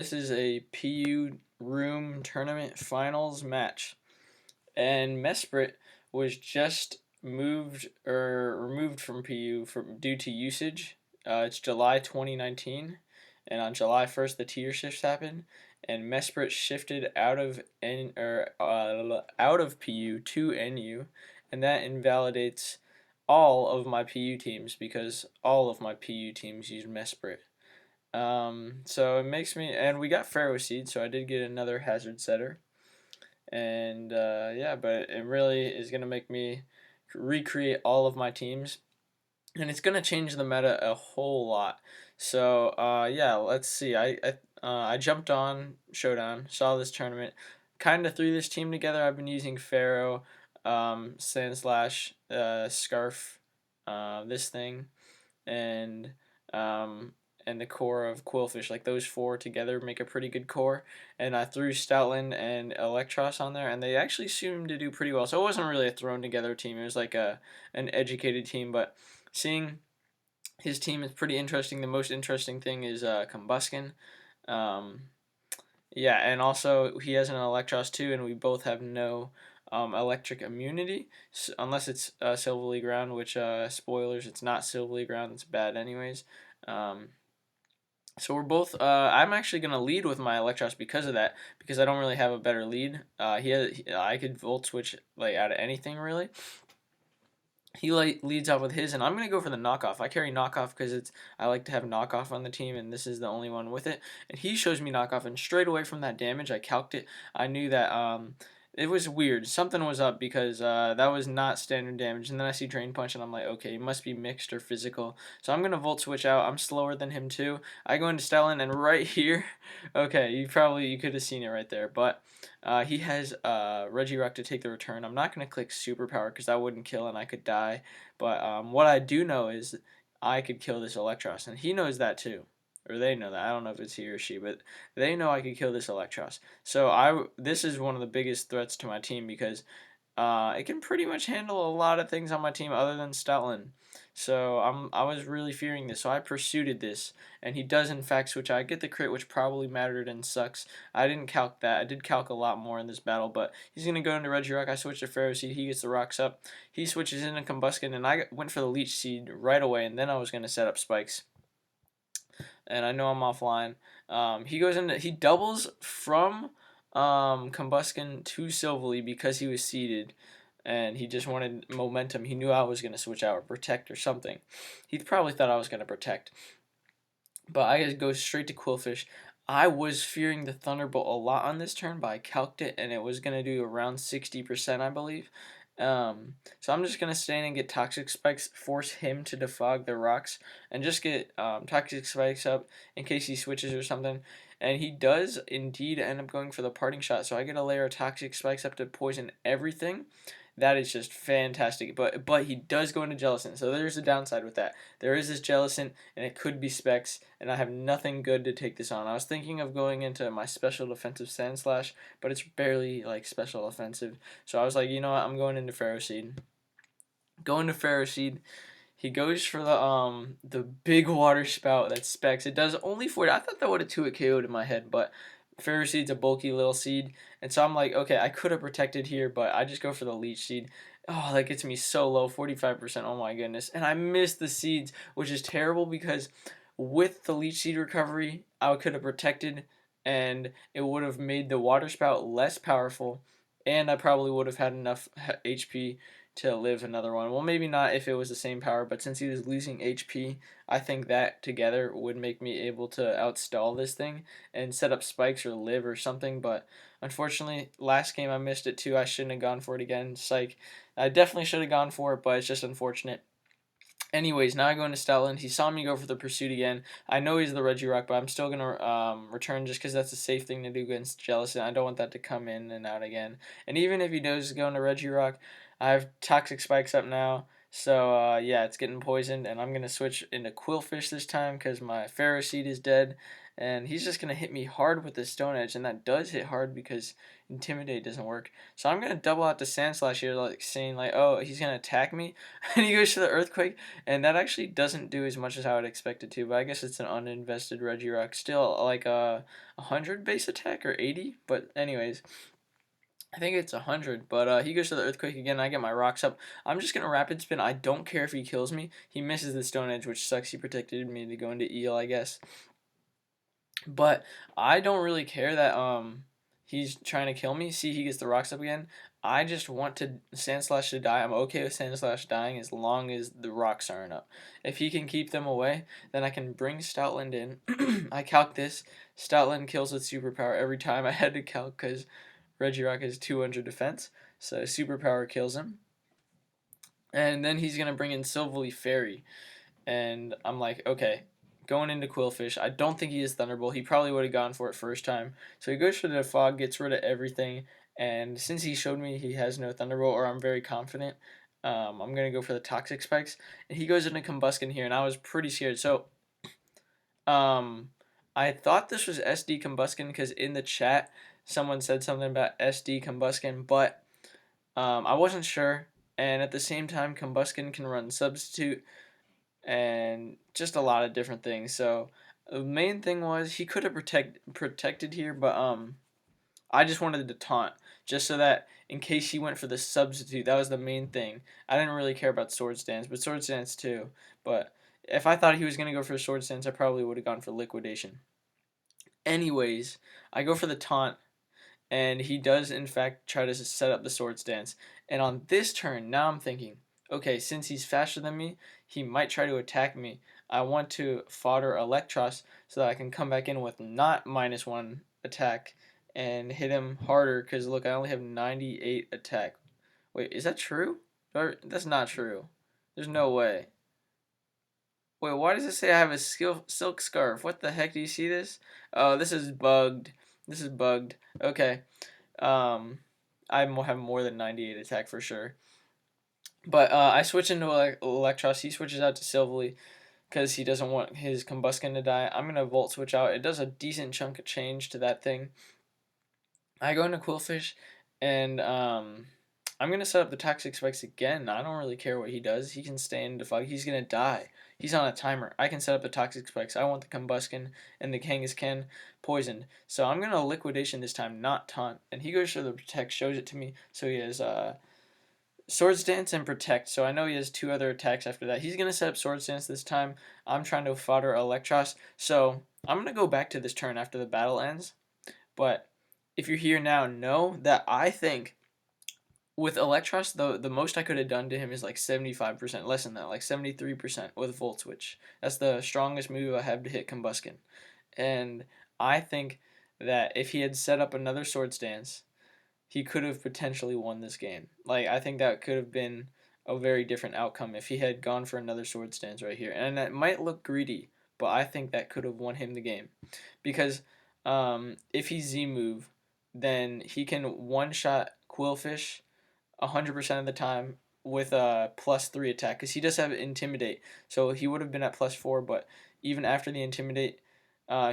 This is a PU room tournament finals match, and Mesprit was just moved or removed from PU due to usage. It's July 2019, and on July 1st the tier shifts happened, and Mesprit shifted out of PU to NU, and that invalidates all of my PU teams because all of my PU teams use Mesprit. So it makes me, and we got Pharaoh Seed, so I did get another hazard setter, and yeah, but it really is gonna make me recreate all of my teams, and it's gonna change the meta a whole lot. So yeah, let's see. I jumped on Showdown, saw this tournament, kind of threw this team together. I've been using Pharaoh, Sandslash, Scarf, this thing, and um, and the core of Qwilfish. Like those four together make a pretty good core. And I threw Stoutland and Eelektross on there, and they actually seemed to do pretty well. So it wasn't really a thrown together team. It was like an educated team. But seeing his team is pretty interesting. The most interesting thing is Combusken. Um, yeah, and also he has an Eelektross too, and we both have no electric immunity, unless it's Silverly Ground, which, spoilers, it's not Silverly Ground, it's bad anyways. Um, so we're both, I'm actually going to lead with my Eelektross because of that, because I don't really have a better lead. I could Volt Switch like out of anything really. He leads off with his, and I'm gonna go for the knockoff. I carry knockoff because I like to have knockoff on the team, and this is the only one with it. And he shows me knockoff, and straight away from that damage, I calced it. I knew that it was weird. Something was up because that was not standard damage. And then I see Drain Punch, and I'm like, okay, it must be mixed or physical. So I'm gonna Volt Switch out. I'm slower than him too. I go into Stoutland, and right here, okay, you could have seen it right there, but. He has Regirock to take the return. I'm not going to click Superpower because that wouldn't kill and I could die. But what I do know is I could kill this Eelektross, and he knows that too. Or they know that. I don't know if it's he or she, but they know I could kill this Eelektross. So this is one of the biggest threats to my team because it can pretty much handle a lot of things on my team other than Stoutland. So I was really fearing this, so I pursued this, and he does in fact switch out. I get the crit, which probably mattered and sucks. I didn't calc that. I did calc a lot more in this battle, but he's gonna go into Regirock. I switched to Pharaoh Seed. He gets the rocks up. He switches into Combusken, and I went for the Leech Seed right away, and then I was gonna set up spikes. And I know I'm offline. He doubles from Combusken to Silverly because he was seeded, and he just wanted momentum. He knew I was going to switch out or protect or something. He probably thought I was going to protect, but I go straight to Qwilfish. I was fearing the Thunderbolt a lot on this turn, but I calced it, and it was going to do around 60%, I believe. So I'm just gonna stand and get Toxic Spikes, force him to defog the rocks, and just get Toxic Spikes up in case he switches or something. And he does indeed end up going for the Parting Shot, so I get a layer of Toxic Spikes up to poison everything. That is just fantastic. But he does go into Jellicent, so there's a downside with that. There is this Jellicent, and it could be Specs, and I have nothing good to take this on. I was thinking of going into my special defensive Sandslash, but it's barely like special offensive. So I was like, you know what, I'm going into Pharaoh Seed. Going to Pharaoh Seed. He goes for the big water spout that Specs. It does only 40. I thought that would have 2-hit KO'd in my head, but Pharaoh Seed's a bulky little seed. And so I'm like, okay, I could have protected here, but I just go for the Leech Seed. Oh, that gets me so low, 45%. Oh my goodness. And I missed the seeds, which is terrible because with the Leech Seed recovery, I could have protected and it would have made the water spout less powerful, and I probably would have had enough HP to live another one. Well, maybe not if it was the same power, but since he was losing HP, I think that together would make me able to outstall this thing and set up spikes or live or something. But unfortunately, last game I missed it too. I shouldn't have gone for it again. Psych. I definitely should have gone for it, but it's just unfortunate. Anyways, now I go into Stoutland. He saw me go for the pursuit again. I know he's the Regirock, but I'm still going to return just because that's a safe thing to do against Jellicent. I don't want that to come in and out again. And even if he does go into Regirock, I have Toxic Spikes up now. So, yeah, it's getting poisoned, and I'm going to switch into Qwilfish this time because my Pharaoh Seed is dead. and he's just gonna hit me hard with the Stone Edge, and that does hit hard because Intimidate doesn't work. So I'm gonna double out the Sand Slash here, like saying like, oh, he's gonna attack me, and he goes to the Earthquake, and that actually doesn't do as much as I would expect it to. But I guess it's an uninvested Regirock, still like a 100 base attack or 80. But anyways. I think it's 100, but he goes to the Earthquake again. I get my rocks up. I'm just going to Rapid Spin. I don't care if he kills me. He misses the Stone Edge, which sucks. He protected me to go into Eel, I guess. But I don't really care that he's trying to kill me. See, he gets the rocks up again. I just want to Sand Slash to die. I'm okay with Sand Slash dying as long as the rocks aren't up. If he can keep them away, then I can bring Stoutland in. I calc this. Stoutland kills with Superpower every time. I had to calc because Regirock has 200 defense, so Superpower kills him. And then he's going to bring in Silverleaf Fairy. And I'm like, okay, going into Qwilfish. I don't think he is Thunderbolt. He probably would have gone for it first time. So he goes for the Fog, gets rid of everything. And since he showed me he has no Thunderbolt, or I'm very confident, I'm going to go for the Toxic Spikes. And he goes into Combusken here, and I was pretty scared. So I thought this was SD Combusken because in the chat someone said something about SD Combusken, but I wasn't sure. And at the same time, Combusken can run Substitute and just a lot of different things. So the main thing was he could have protected here, but I just wanted to taunt just so that in case he went for the Substitute, that was the main thing. I didn't really care about Sword Stance, but Sword Stance too. But if I thought he was gonna go for Sword Stance, I probably would have gone for Liquidation. Anyways, I go for the taunt, and he does in fact try to set up the Sword Stance. And on this turn, now I'm thinking, okay, since he's faster than me, he might try to attack me. I want to fodder Eelektross so that I can come back in with not -1 attack and hit him harder, because look, I only have 98 attack. Wait, is that true? That's not true. There's no way. Wait, why does it say I have a silk scarf? What the heck? Do you see this? Oh, this is bugged. This is bugged. Okay. Um, I have more than 98 attack for sure. But I switch into Eelektross. He switches out to Silverleaf because he doesn't want his Combusken to die. I'm going to Volt switch out. It does a decent chunk of change to that thing. I go into Qwilfish, and I'm going to set up the Toxic Spikes again. I don't really care what he does. He can stay in the fog. He's going to die. He's on a timer. I can set up the Toxic Spikes. I want the Combusken and the Kangaskhan poisoned. So I'm going to Liquidation this time, not Taunt. And he goes for the Protect, shows it to me. So he has Sword Stance and Protect. So I know he has 2 other attacks after that. He's going to set up Sword Stance this time. I'm trying to fodder Eelektross. So I'm going to go back to this turn after the battle ends. But if you're here now, know that I think with Eelektross, the most I could have done to him is like 75%, less than that, like 73% with Volt Switch. That's the strongest move I have to hit Combusken. And I think that if he had set up another Sword Stance, he could have potentially won this game. Like, I think that could have been a very different outcome if he had gone for another Sword Stance right here. And that might look greedy, but I think that could have won him the game. Because if he Z-move, then he can one-shot Qwilfish 100% of the time with a +3 attack, because he does have Intimidate. So he would have been at +4, but even after the Intimidate,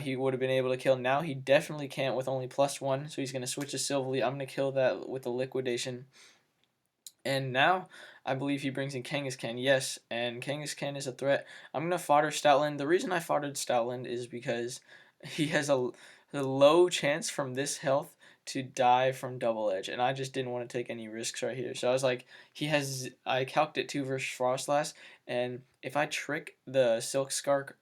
he would have been able to kill. Now he definitely can't with only +1, so he's going to switch to Silverleaf. I'm going to kill that with the Liquidation. And now I believe he brings in Kangaskhan. Yes, and Kangaskhan is a threat. I'm going to fodder Stoutland. The reason I foddered Stoutland is because he has a low chance from this health to die from Double Edge, and I just didn't want to take any risks right here. So I was like, I calced it 2 versus Frostlass, and if I trick the Silk Scarf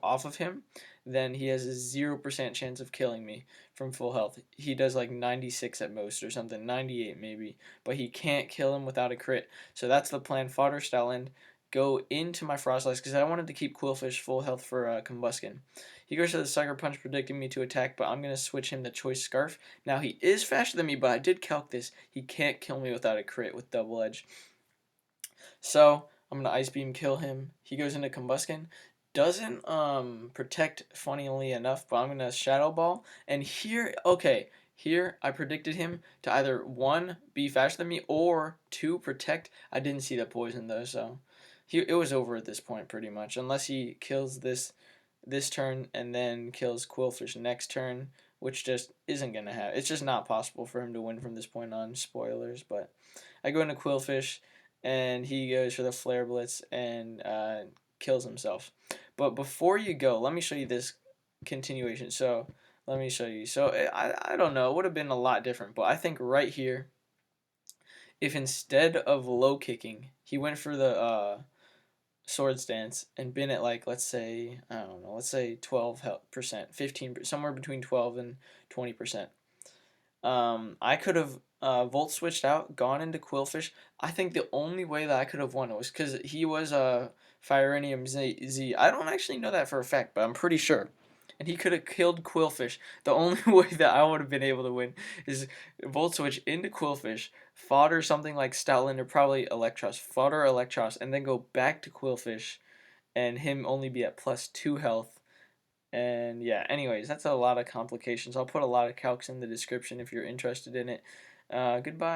off of him, then he has a 0% chance of killing me from full health. He does like 96 at most or something, 98 maybe, but he can't kill him without a crit. So that's the plan. Fodder Stoutland, go into my Frostlass because I wanted to keep Qwilfish full health for Combusken. He goes to the Sucker Punch, predicting me to attack, but I'm going to switch him to Choice Scarf. Now, he is faster than me, but I did calc this. He can't kill me without a crit with Double Edge. So, I'm going to Ice Beam kill him. He goes into Combusken. Doesn't protect, funnily enough, but I'm going to Shadow Ball. And here, okay, here I predicted him to either 1, be faster than me, or 2, protect. I didn't see the poison, though, so it was over at this point, pretty much. Unless he kills this this turn and then kills Qwilfish next turn, which just isn't going to happen. It's just not possible for him to win from this point on. Spoilers, but I go into Qwilfish, and he goes for the Flare Blitz and kills himself. But before you go, let me show you this continuation. So let me show you. So I don't know. It would have been a lot different, but I think right here, if instead of low kicking, he went for the sword stance and been at, like, let's say, I don't know, let's say 12%, 15%, somewhere between 12 and 20%. I could have volt switched out, gone into Qwilfish. I think the only way that I could have won was because he was a Firenium Z. I don't actually know that for a fact, but I'm pretty sure. And he could have killed Qwilfish. The only way that I would have been able to win is volt switch into Qwilfish, fodder something like Stoutland or probably Eelektross, fodder Eelektross, and then go back to Qwilfish, and him only be at +2 health. And yeah, anyways, that's a lot of complications. I'll put a lot of calcs in the description if you're interested in it. Goodbye.